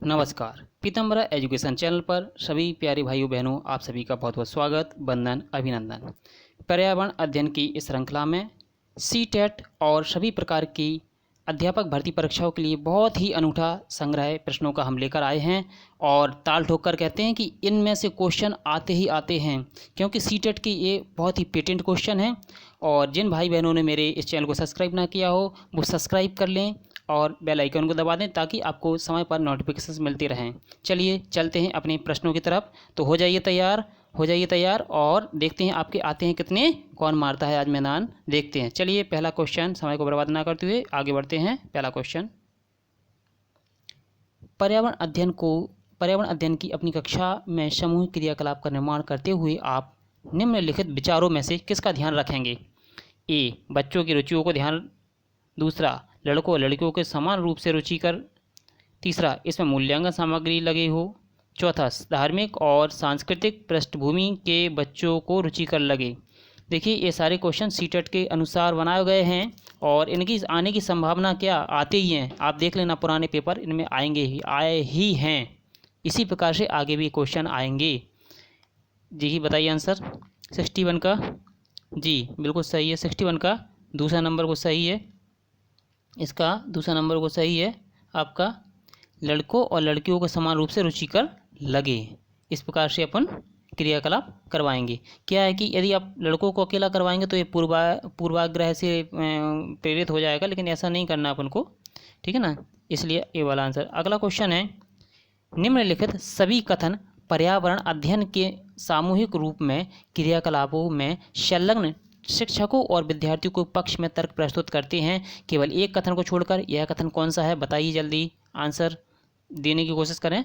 नमस्कार, Pitambara education channel पर सभी प्यारे भाइयों बहनों आप सभी का बहुत बहुत स्वागत, वंदन, अभिनंदन। पर्यावरण अध्ययन की इस श्रृंखला में सीटेट और सभी प्रकार की अध्यापक भर्ती परीक्षाओं के लिए बहुत ही अनूठा संग्रह प्रश्नों का हम लेकर आए हैं और ताल ठोक कर कहते हैं कि इनमें से क्वेश्चन आते ही आते हैं, क्योंकि सीटेट की ये बहुत ही पेटेंट क्वेश्चन है। और जिन भाई बहनों ने मेरे इस चैनल को सब्सक्राइब ना किया हो वो सब्सक्राइब कर लें और बेल आइकन को दबा दें ताकि आपको समय पर नोटिफिकेशंस मिलते रहें। चलिए चलते हैं अपने प्रश्नों की तरफ। तो हो जाइए तैयार और देखते हैं आपके आते हैं कितने, कौन मारता है आज मैदान, देखते हैं। चलिए पहला क्वेश्चन, समय को बर्बाद ना करते हुए आगे बढ़ते हैं। पहला क्वेश्चन, पर्यावरण अध्ययन की अपनी कक्षा में समूह क्रियाकलाप का निर्माण करते हुए आप निम्नलिखित विचारों में से किसका ध्यान रखेंगे? ए, बच्चों की रुचियों को ध्यान। दूसरा, लड़कों और लड़कियों के समान रूप से रुचिकर। तीसरा, इसमें मूल्यांकन सामग्री लगे हो। चौथा, धार्मिक और सांस्कृतिक पृष्ठभूमि के बच्चों को रुचिकर लगे। देखिए ये सारे क्वेश्चन सीटेट के अनुसार बनाए गए हैं और इनकी आने की संभावना क्या, आते ही हैं। आप देख लेना पुराने पेपर, इनमें आए ही हैं। इसी प्रकार से आगे भी क्वेश्चन आएंगे। जी बताइए आंसर 61 का। जी बिल्कुल सही है, 61 का दूसरा नंबर को सही है। इसका दूसरा नंबर को सही है आपका, लड़कों और लड़कियों को समान रूप से रुचिकर लगे। इस प्रकार से अपन क्रियाकलाप करवाएंगे। क्या है कि यदि आप लड़कों को अकेला करवाएंगे तो ये पूर्वाग्रह से प्रेरित हो जाएगा, लेकिन ऐसा नहीं करना अपन को, ठीक है ना। इसलिए ये वाला आंसर। अगला क्वेश्चन है, निम्नलिखित सभी कथन पर्यावरण अध्ययन के सामूहिक रूप में क्रियाकलापों में संलग्न शिक्षकों और विद्यार्थियों को पक्ष में तर्क प्रस्तुत करते हैं। केवल एक कथन को छोड़कर यह कथन कौन सा है? बताइए, जल्दी आंसर देने की कोशिश करें।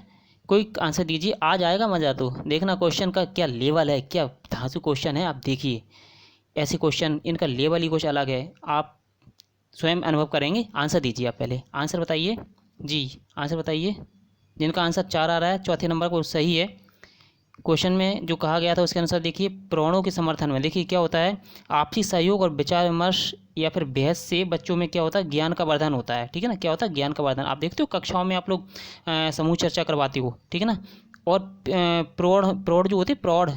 कोई आंसर दीजिए, आ जाएगा मज़ा। तो देखना क्वेश्चन का क्या लेवल है, क्या धांसू क्वेश्चन है। आप देखिए ऐसे क्वेश्चन, इनका लेवल ही कुछ अलग है, आप स्वयं अनुभव करेंगे। आंसर दीजिए, आप पहले आंसर बताइए। जी आंसर बताइए। जिनका आंसर 4 आ रहा है, चौथे नंबर को सही है। क्वेश्चन में जो कहा गया था उसके अनुसार देखिए, प्रणों के समर्थन में देखिए क्या होता है, आपसी सहयोग और विचार विमर्श या फिर बहस से बच्चों में क्या होता है, ज्ञान का वर्धन होता है। ठीक है ना, क्या होता है, ज्ञान का वर्धन। आप देखते हो कक्षाओं में आप लोग समूह चर्चा करवाते हो, ठीक है ना। और प्रौढ़ जो होते, प्रौढ़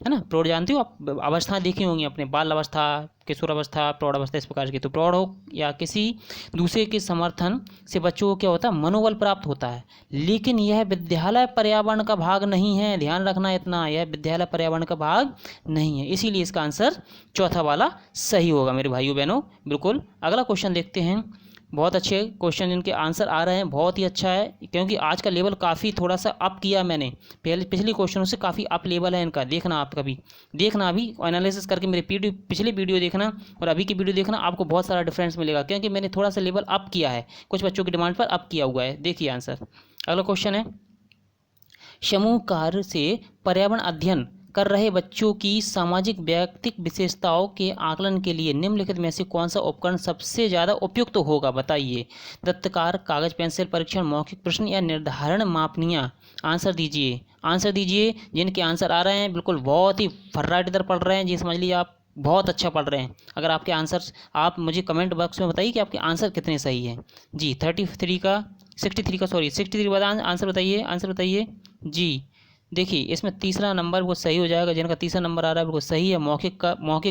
है ना, प्रौढ़ जानते हो आप, अवस्थाएं देखी होंगी अपने, बाल अवस्था, किशोर अवस्था, प्रौढ़ अवस्था, इस प्रकार की। तो प्रौढ़ हो या किसी दूसरे के समर्थन से बच्चों को क्या होता है, मनोबल प्राप्त होता है। लेकिन यह विद्यालय पर्यावरण का भाग नहीं है, ध्यान रखना इतना, यह विद्यालय पर्यावरण का भाग नहीं है। इसीलिए इसका आंसर चौथा वाला सही होगा मेरे भाइयों बहनों, बिल्कुल। अगला क्वेश्चन देखते हैं। बहुत अच्छे क्वेश्चन इनके आंसर आ रहे हैं, बहुत ही अच्छा है, क्योंकि आज का लेवल काफ़ी थोड़ा सा अप किया मैंने, पिछले क्वेश्चनों से काफ़ी अप लेवल है इनका। देखना आप कभी, देखना अभी एनालिसिस करके मेरे पिछले वीडियो देखना और अभी की वीडियो देखना, आपको बहुत सारा डिफरेंस मिलेगा, क्योंकि मैंने थोड़ा सा लेवल अप किया है, कुछ बच्चों की डिमांड पर अप किया हुआ है। देखिए आंसर। अगला क्वेश्चन है, समूह कार्य से पर्यावरण अध्ययन कर रहे बच्चों की सामाजिक व्यक्तिक विशेषताओं के आकलन के लिए निम्नलिखित में से कौन सा उपकरण सबसे ज़्यादा उपयुक्त होगा? बताइए। दत्तकार, कागज पेंसिल परीक्षण, मौखिक प्रश्न या निर्धारण मापनियाँ? आंसर दीजिए, आंसर दीजिए। जिनके आंसर आ रहे हैं बिल्कुल बहुत ही फर्राट इधर पढ़ रहे हैं जी, समझ लीजिए आप बहुत अच्छा पढ़ रहे हैं। अगर आपके आंसर, आप मुझे कमेंट बॉक्स में बताइए कि आपके आंसर कितने सही हैं। जी 63 का 63 बाद आंसर बताइए, आंसर बताइए। जी देखिए इसमें तीसरा नंबर वो सही हो जाएगा, जिनका तीसरा नंबर आ रहा है बिल्कुल सही है। मौखिक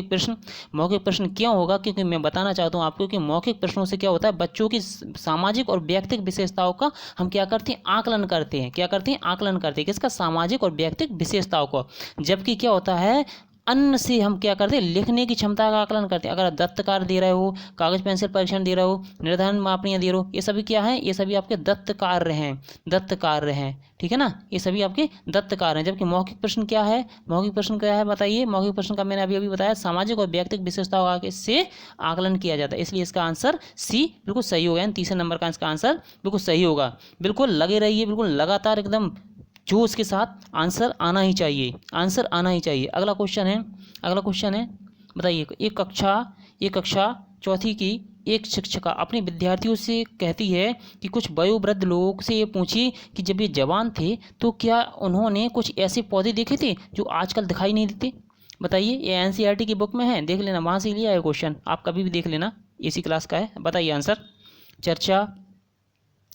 प्रश्न। मौखिक प्रश्न क्यों होगा? क्योंकि मैं बताना चाहता हूँ आपको कि मौखिक प्रश्नों से क्या होता है, बच्चों की सामाजिक और व्यक्तिक विशेषताओं का हम क्या करते हैं, आकलन करते हैं। क्या करते हैं? आकलन करते हैं। किसका? सामाजिक और व्यक्तिक विशेषताओं को। जबकि क्या होता है, अन्य से हम क्या करते हैं, लिखने की क्षमता का आकलन करते हैं। अगर आप दत्त कार्य दे रहे हो, कागज पेंसिल परीक्षण दे रहे हो, निर्धारण मापनियाँ दे रहे हो, ये सभी क्या है, ये सभी आपके दत्त कार्य हैं, दत्त कार्य हैं, ठीक है ना, ये सभी आपके दत्त कार्य हैं। जबकि मौखिक प्रश्न क्या है, मौखिक प्रश्न क्या है बताइए। मौखिक प्रश्न का मैंने अभी बताया, सामाजिक और व्यक्तिक विशेषताओं का इससे आकलन किया जाता है। इसलिए इसका आंसर सी बिल्कुल सही होगा। तीसरे नंबर का इसका आंसर बिल्कुल सही होगा। बिल्कुल लगे रहिए, बिल्कुल लगातार एकदम जोश के साथ, आंसर आना ही चाहिए, आंसर आना ही चाहिए। अगला क्वेश्चन है, बताइए। एक कक्षा चौथी की एक शिक्षिका अपने विद्यार्थियों से कहती है कि कुछ वयोवृद्ध लोग से ये पूछिए कि जब ये जवान थे तो क्या उन्होंने कुछ ऐसे पौधे देखे थे जो आजकल दिखाई नहीं देते? बताइए। ये एनसीईआरटी की बुक में है, देख लेना, वहाँ से लिया है क्वेश्चन, आप कभी भी देख लेना, इसी क्लास का है। बताइए आंसर। चर्चा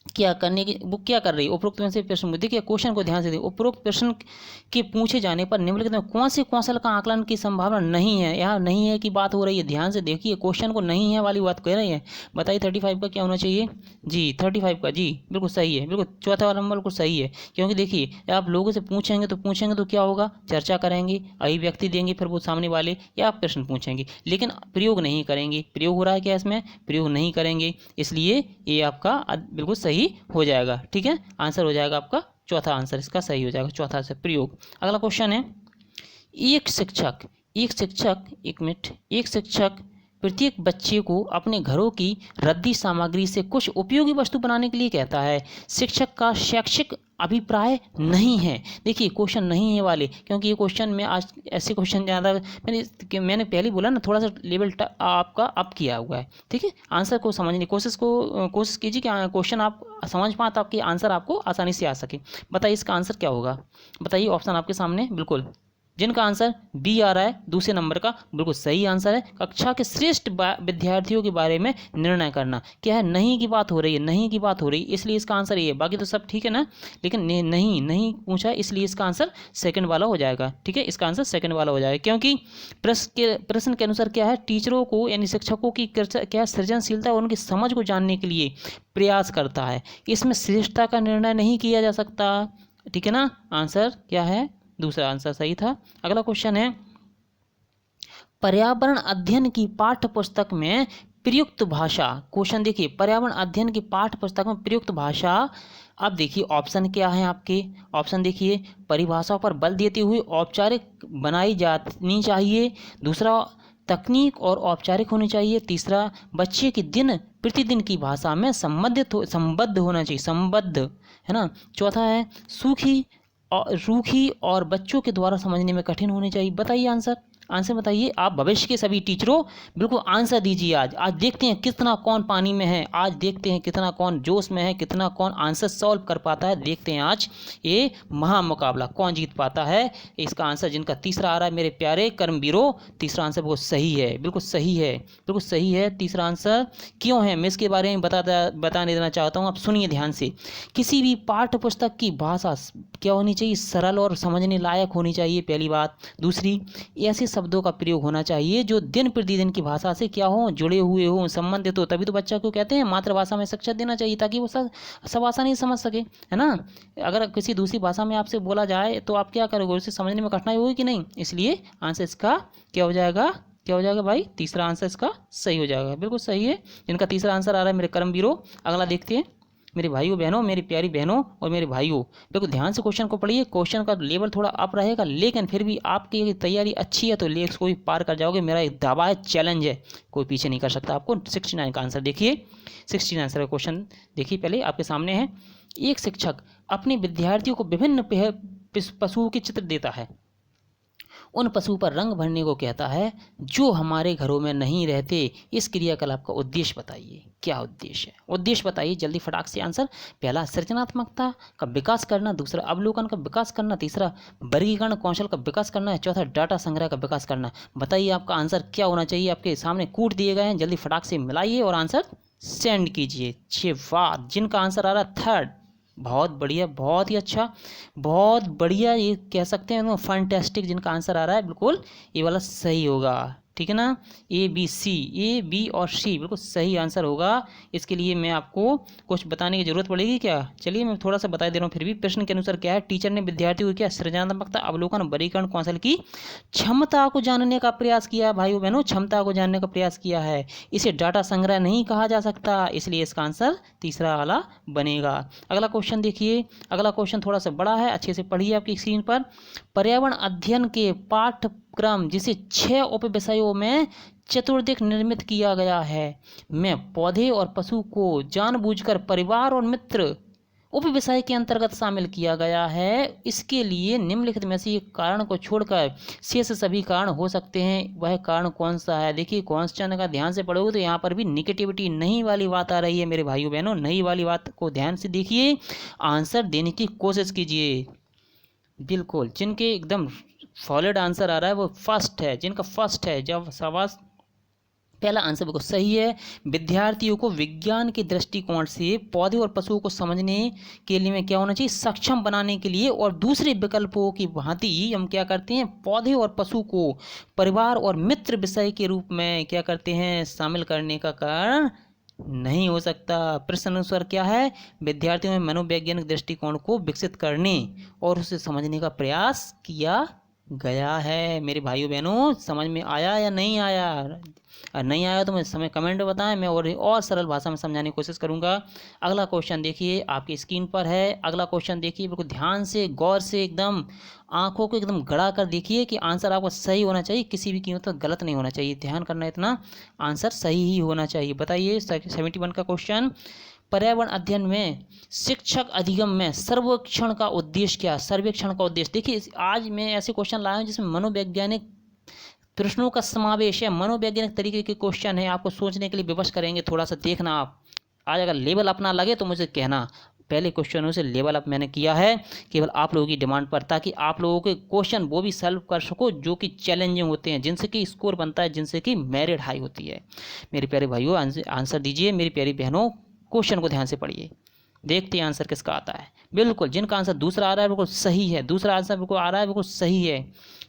क्या करने की वो क्या कर रही है, उपरोक्त में से प्रश्न में देखिए क्वेश्चन को ध्यान से देखिए, उपरोक्त प्रश्न के पूछे जाने पर निम्नलिखित में कौन से कौशल का आकलन की संभावना नहीं है, यहाँ नहीं है की बात हो रही है, ध्यान से देखिए क्वेश्चन को नहीं है वाली बात कह रही है। बताइए 35 का क्या होना चाहिए जी, 35 का जी बिल्कुल सही है, बिल्कुल चौथा वाला नंबर बिल्कुल सही है। क्योंकि देखिए आप लोगों से पूछेंगे तो क्या होगा, चर्चा करेंगे, अभिव्यक्ति देंगे, फिर वो सामने वाले या आप प्रश्न पूछेंगे, लेकिन प्रयोग नहीं करेंगे। प्रयोग हो रहा है क्या इसमें, प्रयोग नहीं करेंगे, इसलिए ये आपका बिल्कुल सही हो जाएगा। ठीक है, आंसर हो जाएगा आपका चौथा आंसर इसका सही हो जाएगा, चौथा से प्रयोग। अगला क्वेश्चन है, एक मिनट, एक शिक्षक प्रत्येक बच्चे को अपने घरों की रद्दी सामग्री से कुछ उपयोगी वस्तु बनाने के लिए कहता है। शिक्षक का शैक्षिक अभिप्राय नहीं है। देखिए क्वेश्चन नहीं है वाले, क्योंकि ये क्वेश्चन में आज ऐसे क्वेश्चन ज़्यादा मैंने पहले बोला ना, थोड़ा सा लेवल आपका अप किया हुआ है। ठीक है, आंसर को समझने की कोशिश कीजिए कि क्वेश्चन आप समझ पाए तो आपकी आंसर आपको आसानी से आ सके। बताइए इसका आंसर क्या होगा, बताइए ऑप्शन आपके सामने, बिल्कुल जिनका आंसर बी आ रहा है दूसरे नंबर का बिल्कुल सही आंसर है। कक्षा के श्रेष्ठ विद्यार्थियों के बारे में निर्णय करना, क्या है, नहीं की बात हो रही है, नहीं की बात हो रही है, इसलिए इसका आंसर ये है। बाकी तो सब ठीक है ना, लेकिन नहीं पूछा है, इसलिए इसका आंसर सेकंड वाला हो जाएगा। ठीक है, इसका आंसर सेकंड वाला हो जाएगा, क्योंकि प्रश्न के अनुसार क्या है, टीचरों को यानी शिक्षकों की क्या सृजनशीलता और उनकी समझ को जानने के लिए प्रयास करता है। इसमें श्रेष्ठता का निर्णय नहीं किया जा सकता। ठीक है ना, आंसर क्या है, दूसरा आंसर सही था। अगला क्वेश्चन है, पर्यावरण अध्ययन की पाठ्य पुस्तक में प्रयुक्त भाषा। क्वेश्चन देखिए, पर्यावरण अध्ययन की पाठ्य पुस्तक में प्रयुक्त भाषा। अब देखिए ऑप्शन क्या है आपके, ऑप्शन देखिए, परिभाषा पर बल देते हुए औपचारिक बनाई जानी चाहिए, दूसरा तकनीक और औपचारिक होनी चाहिए, तीसरा बच्चे की दिन प्रतिदिन की भाषा में संबद्ध होना चाहिए, संबद्ध है ना, चौथा है रूखी और बच्चों के द्वारा समझने में कठिन होनी चाहिए। बताइए आंसर बताइए। आप भविष्य के सभी टीचरों बिल्कुल आंसर दीजिए। आज देखते हैं कितना कौन पानी में है, आज देखते हैं कितना कौन जोश में है, कितना कौन आंसर सॉल्व कर पाता है। देखते हैं आज ये महामुकाबला कौन जीत पाता है। इसका आंसर जिनका तीसरा आ रहा है मेरे प्यारे कर्मवीरों, तीसरा आंसर बहुत सही है, बिल्कुल सही है, बिल्कुल सही है तीसरा आंसर। क्यों है मैं इसके बारे में बताने देना चाहता हूँ, आप सुनिए ध्यान से। किसी भी पाठ्य पुस्तक की भाषा क्या होनी चाहिए, सरल और समझने लायक होनी चाहिए, पहली बात। दूसरी, ऐसे शब्दों का प्रयोग होना चाहिए जो दिन प्रतिदिन की भाषा से क्या हो, जुड़े हुए हो, संबंधित हो। तभी तो बच्चा को कहते हैं मातृभाषा में शिक्षा देना चाहिए, ताकि वो सब आसानी से समझ सके, है ना। अगर किसी दूसरी भाषा में आपसे बोला जाए तो आप क्या करोगे, उसे समझने में कठिनाई होगी कि नहीं। इसलिए आंसर इसका क्या हो जाएगा, क्या हो जाएगा भाई, तीसरा आंसर इसका सही हो जाएगा, बिल्कुल सही है। जिनका तीसरा आंसर आ रहा है मेरे कर्मवीरों। अगला देखते हैं मेरे भाइयों बहनों, मेरी प्यारी बहनों और मेरे भाइयों, देखो ध्यान से क्वेश्चन को पढ़िए। क्वेश्चन का लेवल थोड़ा अप रहेगा, लेकिन फिर भी आपकी तैयारी अच्छी है तो लेक्स को भी पार कर जाओगे। मेरा एक दावा है, चैलेंज है, कोई पीछे नहीं कर सकता आपको। 69 का आंसर देखिए, 69 आंसर का क्वेश्चन देखिए, पहले आपके सामने है। एक शिक्षक अपने विद्यार्थियों को विभिन्न पशुओं के चित्र देता है, उन पशु पर रंग भरने को कहता है जो हमारे घरों में नहीं रहते। इस क्रियाकलाप का उद्देश्य बताइए, क्या उद्देश्य है, उद्देश्य बताइए जल्दी फटाक से आंसर। पहला सृजनात्मकता का विकास करना, दूसरा अवलोकन का विकास करना, तीसरा वर्गीकरण कौशल का विकास करना है, चौथा डाटा संग्रह का विकास करना। बताइए आपका आंसर क्या होना चाहिए, आपके सामने कूट दिए गए हैं, जल्दी फटाक से मिलाइए और आंसर सेंड कीजिए। 6 बार जिनका आंसर आ रहा है थर्ड, बहुत बढ़िया, बहुत ही अच्छा, बहुत बढ़िया, ये कह सकते हैं फैंटास्टिक। जिनका आंसर आ रहा है बिल्कुल ये वाला सही होगा, ठीक है ना। ए बी और सी बिल्कुल सही आंसर होगा। इसके लिए मैं आपको कुछ बताने की जरूरत पड़ेगी क्या, चलिए मैं थोड़ा सा बता दे रहा हूँ फिर भी। प्रश्न के अनुसार क्या है, टीचर ने विद्यार्थियों को क्या सृजनात्मकता, अवलोकन, वर्गीकरण कौशल की क्षमता को जानने का प्रयास किया। भाइयों बहनों, क्षमता को जानने का प्रयास किया है। इसे डाटा संग्रह नहीं कहा जा सकता, इसलिए इसका आंसर तीसरा वाला बनेगा। अगला क्वेश्चन देखिए, अगला क्वेश्चन थोड़ा सा बड़ा है, अच्छे से पढ़िए आपकी स्क्रीन पर। पर्यावरण अध्ययन के पाठ्यक्रम जिसे 6 उपविषयों में चतुर्दिक निर्मित किया गया है, में पौधे और पशु को जानबूझकर परिवार और मित्र उपविषय के अंतर्गत शामिल किया गया है। इसके लिए निम्नलिखित में से एक कारण को छोड़कर शेष सभी कारण हो सकते हैं, वह कारण कौन सा है। देखिए क्वेश्चन का ध्यान से पढ़ोगे तो यहाँ पर भी निगेटिविटी नहीं वाली बात आ रही है मेरे भाइयों बहनों, नहीं वाली बात को ध्यान से देखिए, आंसर देने की कोशिश कीजिए। बिल्कुल जिनके एकदम सॉलिड आंसर आ रहा है वो फर्स्ट है, जिनका फर्स्ट है, जब शाबाश पहला आंसर बिल्कुल सही है। विद्यार्थियों को विज्ञान के दृष्टिकोण से पौधे और पशुओं को समझने के लिए में क्या होना चाहिए, सक्षम बनाने के लिए, और दूसरे विकल्पों की भांति हम क्या करते हैं, पौधे और पशु को परिवार और मित्र विषय के रूप में क्या करते हैं, शामिल करने का कारण नहीं हो सकता। प्रश्न अनुसार क्या है, विद्यार्थियों में मनोवैज्ञानिक दृष्टिकोण को विकसित करने और उसे समझने का प्रयास किया गया है। मेरे भाइयों बहनों, समझ में आया या नहीं आया? और नहीं आया तो मुझे समय कमेंट में बताएं, मैं और सरल भाषा में समझाने की कोशिश करूंगा। अगला क्वेश्चन देखिए, आपकी स्क्रीन पर है। अगला क्वेश्चन देखिए, बिल्कुल ध्यान से, गौर से, एकदम आंखों को एकदम गड़ा कर देखिए कि आंसर आपको सही होना चाहिए, किसी भी कीमत पर गलत नहीं होना चाहिए। ध्यान करना, इतना आंसर सही ही होना चाहिए। बताइए 71 का क्वेश्चन, पर्यावरण अध्ययन में शिक्षक अधिगम में सर्वेक्षण का उद्देश्य क्या? सर्वेक्षण का उद्देश्य देखिए, आज मैं ऐसे क्वेश्चन लाया हूँ जिसमें मनोवैज्ञानिक प्रश्नों का समावेश है, मनोवैज्ञानिक तरीके के क्वेश्चन है, आपको सोचने के लिए विवश करेंगे। थोड़ा सा देखना आप, आज अगर लेवल अपना लगे तो मुझे कहना। पहले क्वेश्चनों से लेवल अप मैंने किया है केवल आप लोगों की डिमांड पर, ताकि आप लोगों के क्वेश्चन वो भी सॉल्व कर सको जो कि चैलेंजिंग होते हैं, जिनसे कि स्कोर बनता है, जिनसे कि मेरिट हाई होती है। मेरे प्यारे भाइयों आंसर दीजिए, मेरी प्यारी बहनों क्वेश्चन को ध्यान से पढ़िए, देखते हैं आंसर किसका आता है। बिल्कुल जिनका आंसर दूसरा आ रहा है बिल्कुल सही है, दूसरा आंसर बिल्कुल आ रहा है बिल्कुल सही है।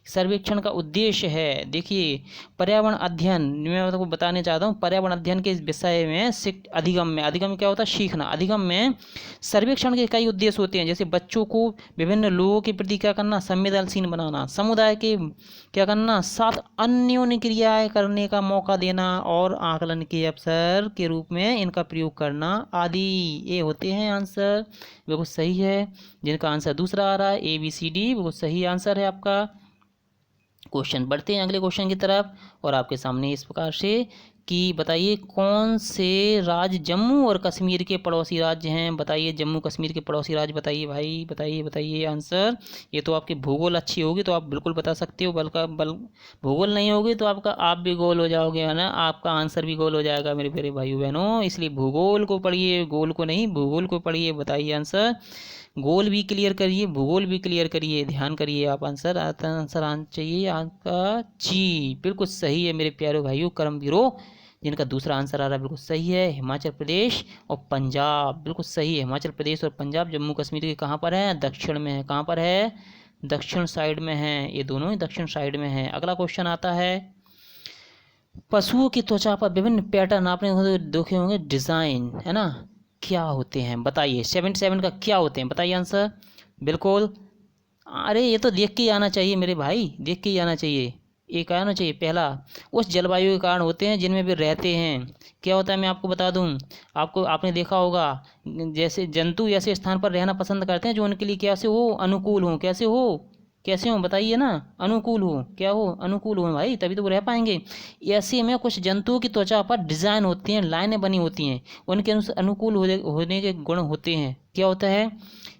सर्वेक्षण का उद्देश्य है, देखिए पर्यावरण अध्ययन, मैं आपको बताने चाहता हूँ, पर्यावरण अध्ययन के विषय में अधिगम में, अधिगम क्या होता है, सीखना। अधिगम में सर्वेक्षण के कई उद्देश्य होते हैं, जैसे बच्चों को विभिन्न लोगों के प्रति क्या करना, संवेदनशील बनाना, समुदाय के क्या करना, साथ अन्योन्य क्रियाएं करने का मौका देना, और आकलन के अवसर के रूप में इनका प्रयोग करना आदि। ये होते हैं आंसर, बिल्कुल सही है। जिनका आंसर दूसरा आ रहा है ABCD, बिल्कुल सही आंसर है आपका। क्वेश्चन बढ़ते हैं अगले क्वेश्चन की तरफ, और आपके सामने इस प्रकार से कि बताइए कौन से राज्य जम्मू और कश्मीर के पड़ोसी राज्य हैं? बताइए जम्मू कश्मीर के पड़ोसी राज्य बताइए भाई, बताइए बताइए आंसर। ये तो आपकी भूगोल अच्छी होगी तो आप बिल्कुल बता सकते हो, भूगोल नहीं होगी तो आपका आप भी गोल हो जाओगे, है ना, आपका आंसर भी गोल हो जाएगा मेरे प्यारे भाइयों बहनों। इसलिए भूगोल को पढ़िए, गोल को नहीं, भूगोल को पढ़िए। बताइए आंसर, गोल भी क्लियर करिए, भूगोल भी क्लियर करिए, ध्यान करिए आप। आंसर आना चाहिए आपका जी, बिल्कुल सही है मेरे प्यारे भाइयों कर्मवीरों। जिनका दूसरा आंसर आ रहा है बिल्कुल सही है, हिमाचल प्रदेश और पंजाब, बिल्कुल सही है। हिमाचल प्रदेश और पंजाब जम्मू कश्मीर के कहाँ पर है? दक्षिण में है। कहाँ पर है? दक्षिण साइड में है, ये दोनों ही दक्षिण साइड में है। अगला क्वेश्चन आता है, पशुओं की त्वचा पर विभिन्न पैटर्न आपने देखे होंगे, डिजाइन, है ना, क्या होते हैं? बताइए 77 का क्या होते हैं? बताइए आंसर। बिल्कुल, अरे ये तो देख के ही आना चाहिए मेरे भाई, देख के ही आना चाहिए। एक आना चाहिए, पहला उस जलवायु के कारण होते हैं जिनमें वे रहते हैं। क्या होता है मैं आपको बता दूं, आपको आपने देखा होगा, जैसे जंतु ऐसे स्थान पर रहना पसंद करते हैं जो उनके लिए कैसे हो, अनुकूल हो। कैसे हो, कैसे हो बताइए ना, अनुकूल हो, क्या हो, अनुकूल हो भाई, तभी तो वो रह पाएंगे। ऐसे में कुछ जंतुओं की त्वचा पर डिजाइन होती हैं, लाइनें बनी होती हैं, उनके अनुकूल होने के गुण होते हैं। क्या होता है?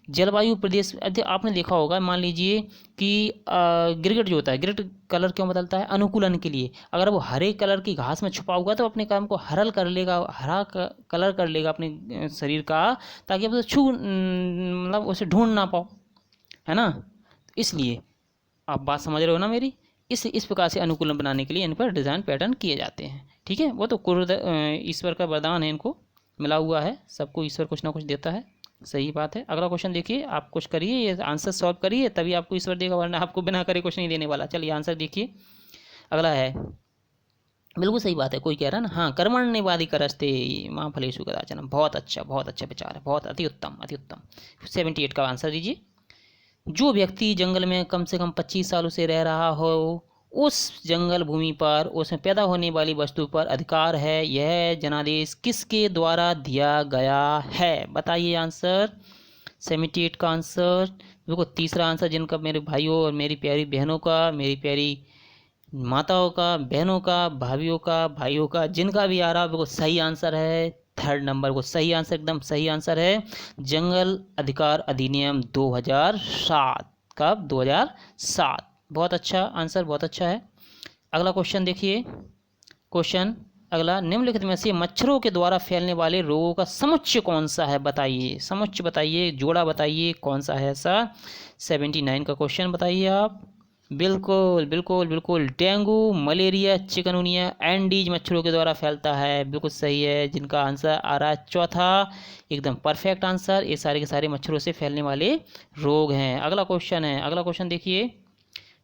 जलवायु प्रदेश, आपने देखा होगा, मान लीजिए कि गिरगिट जो होता है, गिरगिट कलर क्यों बदलता है? अनुकूलन के लिए। अगर वो हरे कलर की घास में छुपा हुआ तो अपने काम को हरल कर लेगा, हरा कलर कर लेगा अपने शरीर का, ताकि आप उसे मतलब उसे ढूंढ ना पाओ, है ना। इसलिए आप बात समझ रहे हो ना मेरी। इस प्रकार से अनुकूलन बनाने के लिए इन पर डिज़ाइन पैटर्न किए जाते हैं, ठीक है। वो तो ईश्वर का वरदान है, इनको मिला हुआ है, सबको ईश्वर कुछ ना कुछ देता है, सही बात है। अगला क्वेश्चन देखिए, आप कुछ करिए, ये आंसर सॉल्व करिए, तभी आपको ईश्वर देगा, वरना आपको बिना करे कुछ नहीं देने वाला। चलिए आंसर देखिए, अगला है, बिल्कुल सही बात है, कोई कह रहा है ना, हाँ, कर्मण्येवादी करस्ते माँ फलेषु कदाचन। बहुत अच्छा विचार है, बहुत अति उत्तम, अति उत्तम। 78 का आंसर दीजिए। जो व्यक्ति जंगल में कम से कम 25 सालों से रह रहा हो, उस जंगल भूमि पर उसमें पैदा होने वाली वस्तु पर अधिकार है। यह जनादेश किसके द्वारा दिया गया है? बताइए आंसर। 78 का आंसर बिल्कुल तीसरा आंसर, जिनका मेरे भाइयों और मेरी प्यारी बहनों का, मेरी प्यारी माताओं का, बहनों का, भाभीियों का, भाइयों का, जिनका भी आ रहा बिल्कुल सही आंसर है। थर्ड नंबर को सही आंसर, एकदम सही आंसर है, जंगल अधिकार अधिनियम 2007। कब? 2007। बहुत अच्छा आंसर, बहुत अच्छा है। अगला क्वेश्चन देखिए, क्वेश्चन अगला, निम्नलिखित में से मच्छरों के द्वारा फैलने वाले रोगों का समुच्चय कौन सा है? बताइए, समुच्चय बताइए, जोड़ा बताइए, कौन सा है ऐसा। 79 का क्वेश्चन बताइए आप। बिल्कुल बिल्कुल बिल्कुल, डेंगू, मलेरिया, चिकनगुनिया एंडीज मच्छरों के द्वारा फैलता है। बिल्कुल सही है, जिनका आंसर आ रहा है चौथा, एकदम परफेक्ट आंसर। ये सारे के सारे मच्छरों से फैलने वाले रोग हैं। अगला क्वेश्चन है, अगला क्वेश्चन देखिए।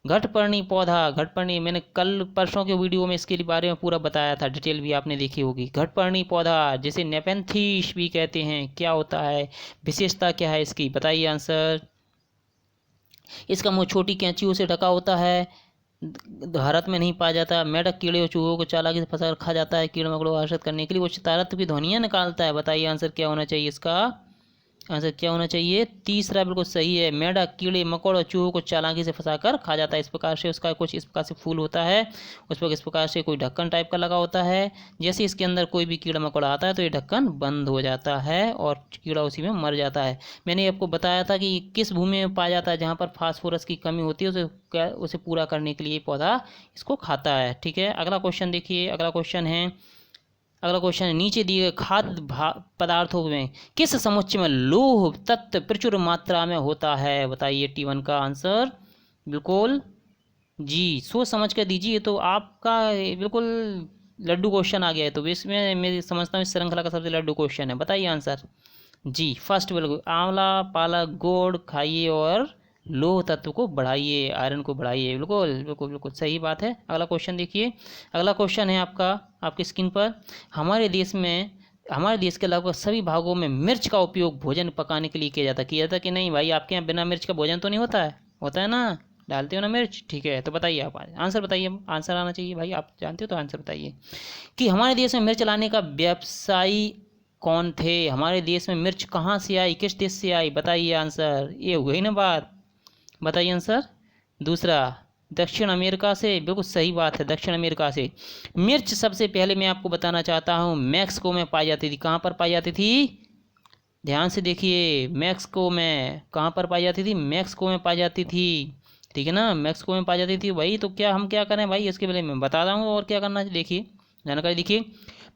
घटपर्णी पौधा, घटपर्णी मैंने कल परसों के वीडियो में इसके बारे में पूरा बताया था, डिटेल भी आपने देखी होगी। घटपर्णी पौधा जिसे नेपेंथीस भी कहते हैं, क्या होता है, विशेषता क्या है इसकी, बताइए आंसर। इसका मुंह छोटी कैंचियों से ढका होता है, भारत में नहीं पाया जाता। मेढक कीड़े और चूहों को चालाकी से फंसा खा जाता है, कीड़े मकोड़ों को आकर्षित करने के लिए वो शरारत की ध्वनियाँ निकालता है। बताइए आंसर क्या होना चाहिए इसका, आंसर क्या होना चाहिए। तीसरा बिल्कुल सही है, मेढक कीड़े मकोड़ और चूहों को चालाकी से फंसाकर खा जाता है। इस प्रकार से उसका कुछ इस प्रकार से फूल होता है, उस पर इस प्रकार से कोई ढक्कन टाइप का लगा होता है। जैसे इसके अंदर कोई भी कीड़ा मकोड़ा आता है तो ये ढक्कन बंद हो जाता है और कीड़ा उसी में मर जाता है। मैंने आपको बताया था कि किस भूमि में पाया जाता है, जहाँ पर फास्फोरस की कमी होती है उसे पूरा करने के लिए पौधा इसको खाता है। ठीक है, अगला क्वेश्चन देखिए। अगला क्वेश्चन है, अगला क्वेश्चन है, नीचे दिए गए खाद्य पदार्थों में किस समुच्चय में लौह तत्व प्रचुर मात्रा में होता है। बताइए टी1 का आंसर। बिल्कुल जी, सोच समझ कर दीजिए, तो आपका बिल्कुल लड्डू क्वेश्चन आ गया है। तो इसमें मैं समझता हूँ इस श्रृंखला का सबसे लड्डू क्वेश्चन है। बताइए आंसर जी। फर्स्ट बिल्कुल, आंवला पालक गुड़ खाइए और लोह तत्व को बढ़ाइए, आयरन को बढ़ाइए। बिल्कुल बिल्कुल बिल्कुल सही बात है। अगला क्वेश्चन देखिए। अगला क्वेश्चन है आपका, आपकी स्क्रीन पर। हमारे देश के लगभग सभी भागों में मिर्च का उपयोग भोजन पकाने के लिए किया जाता है। किया जाता है कि नहीं भाई, आपके यहाँ बिना मिर्च का भोजन तो नहीं होता है, होता है ना, डालते हो ना मिर्च। ठीक है, तो बताइए आप आंसर बताइए, आंसर आना चाहिए भाई, आप जानते हो तो आंसर बताइए कि हमारे देश में मिर्च लाने का व्यवसायी कौन थे। हमारे देश में मिर्च कहाँ से आई, किस देश से आई, बताइए आंसर। ये हुई ना बात, बताइए आंसर। दूसरा, दक्षिण अमेरिका से, बिल्कुल सही बात है, दक्षिण अमेरिका से। मिर्च सबसे पहले मैं आपको बताना चाहता हूँ मैक्सिको में पाई जाती थी। कहाँ पर पाई जाती थी, ध्यान से देखिए। मैक्सिको में कहाँ पर पाई जाती थी, मैक्सिको में पाई जाती थी। ठीक है ना, मैक्सिको में पाई जाती थी भाई। तो क्या हम क्या करें भाई, इसके पहले मैं बता रहा हूँ और क्या करना है, देखिए जानकारी देखिए।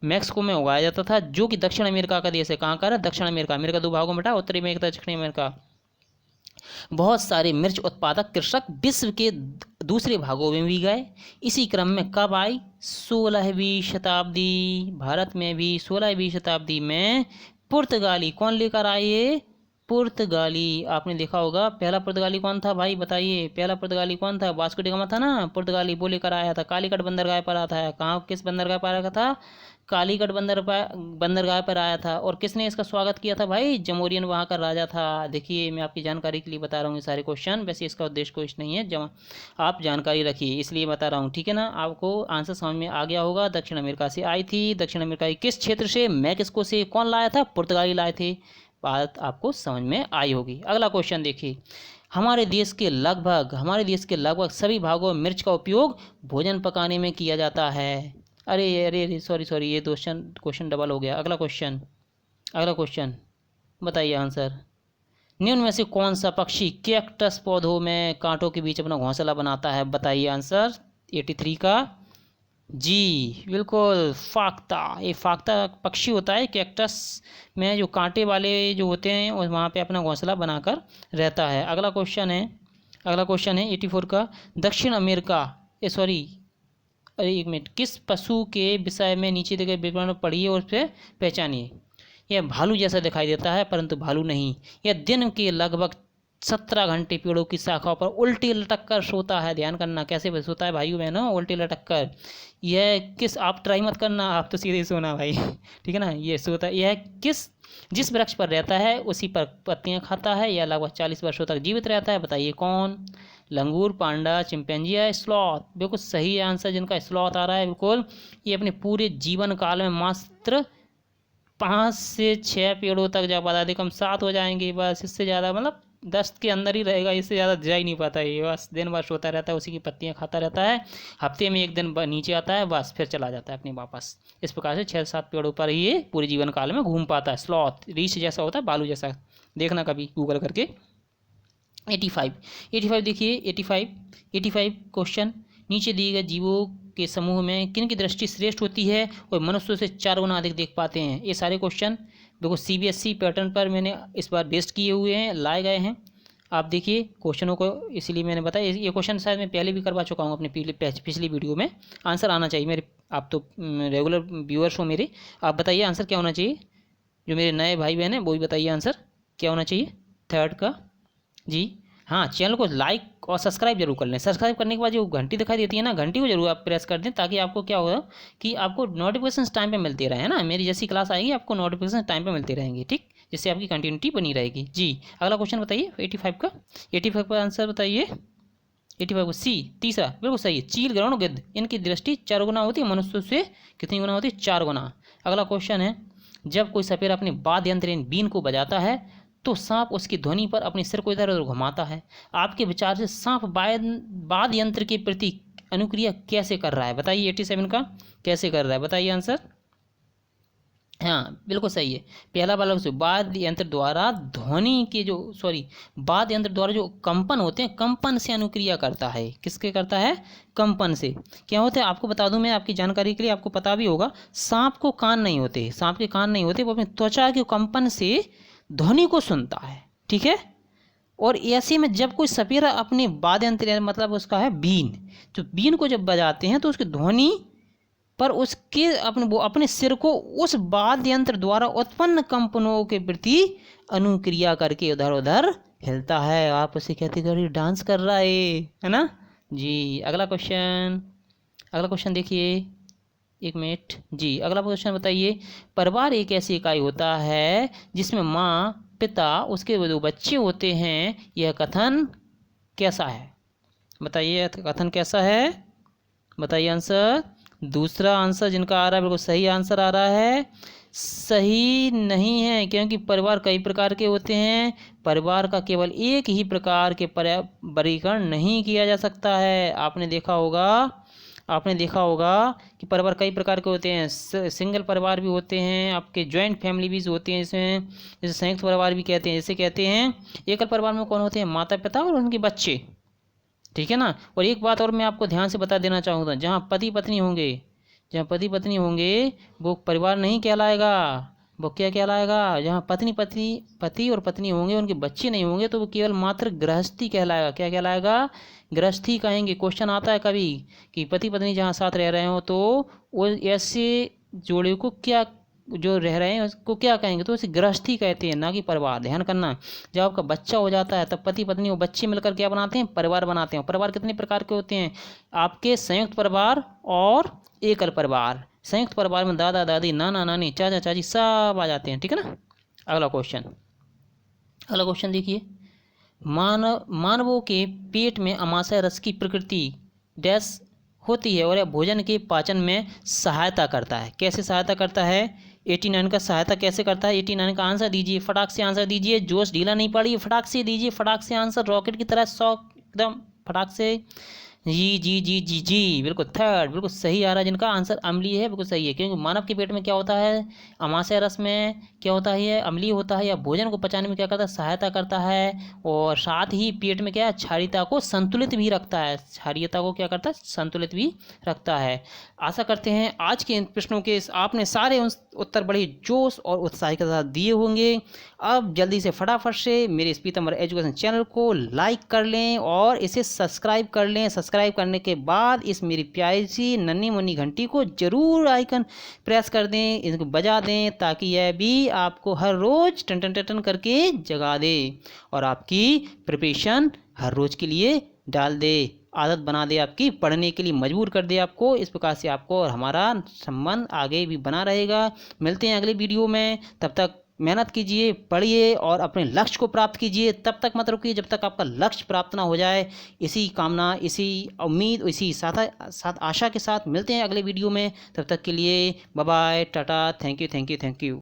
मैक्सिको में उगाया जाता था, जो कि दक्षिण अमेरिका का देश है। कहाँ का है, दक्षिण अमेरिका। अमेरिका दो भागों में बटा, उत्तरी अमेरिका दक्षिणी अमेरिका। बहुत सारे मिर्च उत्पादक कृषक विश्व के दूसरे भागों में भी गए। इसी क्रम में कब आई, 16वीं शताब्दी। भारत में भी 16वीं शताब्दी में पुर्तगाली कौन लेकर आए, पुर्तगाली। आपने देखा होगा, पहला पुर्तगाली कौन था भाई, बताइए। पहला पुर्तगाली कौन था, वास्को डी गामा था ना, पुर्तगाली वो लेकर आया था। कालीकट बंदरगाह पर आता है, कहाँ, किस बंदरगाह पर आया था, कालीकट बंदरगाह पर आया था। और किसने इसका स्वागत किया था भाई, जमोरियन वहाँ का राजा था। देखिए मैं आपकी जानकारी के लिए बता रहा हूँ ये सारे क्वेश्चन, वैसे इसका उद्देश्य कुछ नहीं है, जमा आप जानकारी रखिए इसलिए बता रहा हूँ। ठीक है ना, आपको आंसर समझ में आ गया होगा। दक्षिण अमेरिका से आई थी, दक्षिण अमेरिका के किस क्षेत्र से, मैक्सिको से। कौन लाया था, पुर्तगाली लाए थे। बात आपको समझ में आई होगी। अगला क्वेश्चन देखिए। हमारे देश के लगभग सभी भागों में मिर्च का उपयोग भोजन पकाने में किया जाता है। अरे अरे अरे, सॉरी सॉरी, ये क्वेश्चन डबल हो गया। अगला क्वेश्चन बताइए आंसर। निम्न में से कौन सा पक्षी कैक्टस पौधों में कांटों के बीच अपना घोंसला बनाता है। बताइए आंसर 83 का जी। बिल्कुल फाख्ता, ये फाख्ता पक्षी होता है, कैक्टस में जो कांटे वाले जो होते हैं और वहाँ पे अपना घोंसला बनाकर रहता है। अगला क्वेश्चन है 84 का। दक्षिण अमेरिका, सॉरी, अरे एक मिनट, किस पशु के विषय में नीचे दिए गए विवरण पढ़िए और उसे पहचानिए। यह भालू जैसा दिखाई देता है परंतु भालू नहीं। यह दिन के लगभग 17 घंटे पेड़ों की शाखाओं पर उल्टी लटक कर सोता है। ध्यान करना कैसे सोता है भाइयों बहनों, उल्टी लटक कर। यह किस, आप ट्राई मत करना, आप तो सीधे सोना भाई ठीक है ना। ये सोता, यह जिस वृक्ष पर रहता है उसी पर पत्तियां खाता है। यह लगभग 40 वर्षों तक जीवित रहता है। बताइए कौन, लंगूर, पांडा, चिंपैंजी या स्लॉथ। बिल्कुल सही आंसर जिनका स्लॉथ आ रहा है। बिल्कुल, ये अपने पूरे जीवन काल में मात्र 5 से 6 पेड़ों तक जा पाता है। कम 7 हो जाएंगे बस, इससे ज़्यादा मतलब 10 के अंदर ही रहेगा, इससे ज़्यादा जा ही नहीं पाता। ये बस दिन भर सोता रहता है, उसी की पत्तियां खाता रहता है। हफ्ते में एक दिन नीचे आता है, बस फिर चला जाता है अपने वापस। इस प्रकार से 6-7 पेड़ों पर ही ये पूरे जीवन काल में घूम पाता है। स्लॉथ रीछ जैसा होता है, बालू जैसा, देखना कभी गूगल करके। 85 देखिए। 85 क्वेश्चन। नीचे दिए गए जीवों के समूह में किन की दृष्टि श्रेष्ठ होती है और मनुष्यों से 4 गुना अधिक देख पाते हैं। ये सारे क्वेश्चन देखो CBSE पैटर्न पर मैंने इस बार बेस्ड किए हुए हैं, लाए गए हैं। आप देखिए क्वेश्चनों को, इसलिए मैंने बताया ये क्वेश्चन शायद मैं पहले भी करवा चुका हूँ अपने पिछली वीडियो में। आंसर आना चाहिए मेरे, आप तो रेगुलर व्यूअर्स हो मेरे, आप बताइए आंसर क्या होना चाहिए। जो मेरे नए भाई बहन हैं वो भी बताइए आंसर क्या होना चाहिए थर्ड का। जी हाँ, चैनल को लाइक और सब्सक्राइब जरूर कर लें। सब्सक्राइब करने के बाद जो घंटी दिखाई देती है ना, घंटी को जरूर आप प्रेस कर दें, ताकि आपको क्या होगा कि आपको नोटिफिकेशन टाइम पे मिलते रहे ना। मेरी जैसी क्लास आएगी आपको नोटिफिकेशन टाइम पे मिलते रहेंगे, ठीक, जिससे आपकी कंटिन्यूटी बनी रहेगी। जी अगला क्वेश्चन बताइए 85 का। 85 का आंसर बताइए। 85 को सी तीसरा बिल्कुल सही है। चील, गरुड़, गिद्ध इनकी दृष्टि 4 गुना होती है, मनुष्य से कितनी गुना होती है? 4 गुना। अगला क्वेश्चन है, जब कोई सपेरा अपने वाद्य यंत्र बीन को बजाता है तो सांप उसकी ध्वनि पर अपने सिर को इधर उधर घुमाता है। आपके विचार से सांप वाद्य यंत्र के प्रति अनुक्रिया कैसे कर रहा है? बताइए 87 का कैसे कर रहा है, बताइए आंसर। हाँ बिल्कुल सही है। पहला वाला वाद्य यंत्र द्वारा ध्वनि के जो वाद्य यंत्र द्वारा जो कंपन होते हैं, कंपन से अनुक्रिया करता है। किसके करता है? कंपन से। क्या होता है आपको बता दूं मैं, आपकी जानकारी के लिए, आपको पता भी होगा, सांप को कान नहीं होते, सांप के कान नहीं होते, वो अपनी त्वचा के कंपन से ध्वनि को सुनता है, ठीक है। और ऐसे में जब कोई सपेरा अपने वाद्य यंत्र मतलब उसका है बीन, तो बीन को जब बजाते हैं तो उसकी ध्वनि पर उसके वो अपने सिर को उस वाद्य यंत्र द्वारा उत्पन्न कंपनों के प्रति अनुक्रिया करके उधर उधर हिलता है। आप उसे कहते करिए डांस कर रहा है ना। जी अगला क्वेश्चन देखिए, एक मिनट। जी अगला क्वेश्चन बताइए। परिवार एक ऐसी इकाई होता है जिसमें माँ, पिता, उसके जो बच्चे होते हैं, यह कथन कैसा है? बताइए कथन कैसा है, बताइए आंसर। दूसरा आंसर जिनका आ रहा है बिल्कुल सही आंसर आ रहा है। सही नहीं है, क्योंकि परिवार कई प्रकार के होते हैं। परिवार का केवल एक ही प्रकार के वर्गीकरण नहीं किया जा सकता है। आपने देखा होगा कि परिवार कई प्रकार के होते हैं। सिंगल परिवार भी होते हैं, आपके जॉइंट फैमिली भी होती हैं, इसमें जैसे संयुक्त परिवार भी कहते हैं। जैसे कहते हैं एकल परिवार में कौन होते हैं? माता पिता और उनके बच्चे, ठीक है ना। और एक बात और मैं आपको ध्यान से बता देना चाहूँगा, जहाँ पति पत्नी होंगे वो परिवार नहीं कहलाएगा, वो क्या कहलाएगा? जहाँ पति और पत्नी होंगे, उनके बच्चे नहीं होंगे, तो वो केवल मात्र गृहस्थी कहलाएगा। क्या कहलाएगा? गृहस्थी कहेंगे। क्वेश्चन आता है कभी कि पति पत्नी जहाँ साथ रह रहे हो, तो वो ऐसे जोड़े को क्या, जो रह रहे हैं उसको क्या कहेंगे? तो उसे गृहस्थी कहते हैं, ना कि परिवार। ध्यान करना, जब आपका बच्चा हो जाता है तब पति पत्नी और बच्चे मिलकर क्या बनाते हैं? परिवार बनाते हैं। परिवार कितने प्रकार के होते हैं? आपके संयुक्त परिवार और एकल परिवार। संयुक्त परिवार में दादा दादी, नाना नानी, चाचा चाची सब आ जाते हैं, ठीक है ना। अगला क्वेश्चन देखिए। मानवों के पेट में अमाशय रस की प्रकृति डैश होती है और यह भोजन के पाचन में सहायता करता है। कैसे सहायता करता है? 89 का सहायता कैसे करता है? 89 का आंसर दीजिए, फटाक से आंसर दीजिए, जोश ढीला नहीं पड़ी, फटाक से दीजिए, फटाक से आंसर, रॉकेट की तरह 100 एकदम फटाक से। जी जी जी जी जी बिल्कुल थर्ड बिल्कुल सही आ रहा है, जिनका आंसर अम्लीय है, बिल्कुल सही है। क्योंकि मानव के पेट में क्या होता है? अमाशय रस में क्या होता है? अम्लीय होता है, या भोजन को पचाने में क्या करता है? सहायता करता है। और साथ ही पेट में क्या है? क्षारीयता को संतुलित भी रखता है। क्षारीयता को क्या करता है? संतुलित भी रखता है। आशा करते हैं आज के इन प्रश्नों के आपने सारे उत्तर बड़े जोश और उत्साह के साथ दिए होंगे। अब जल्दी से फटाफट से मेरे इस पीताम्बर एजुकेशन चैनल को लाइक कर लें और इसे सब्सक्राइब कर लें। सब्सक्राइब करने के बाद इस मेरी प्यारी सी नन्ही मुन्नी घंटी को जरूर आइकन प्रेस कर दें, इसको बजा दें, ताकि यह भी आपको हर रोज़ टन टन टन करके जगा दे और आपकी प्रिपरेशन हर रोज़ के लिए डाल दे, आदत बना दे, आपकी पढ़ने के लिए मजबूर कर दे आपको। इस प्रकार से आपको और हमारा संबंध आगे भी बना रहेगा। मिलते हैं अगले वीडियो में, तब तक मेहनत कीजिए, पढ़िए और अपने लक्ष्य को प्राप्त कीजिए। तब तक मत रुकिए जब तक आपका लक्ष्य प्राप्त ना हो जाए। इसी कामना, इसी उम्मीद, इसी साथ आशा के साथ मिलते हैं अगले वीडियो में। तब तक के लिए bye bye, tata, thank you.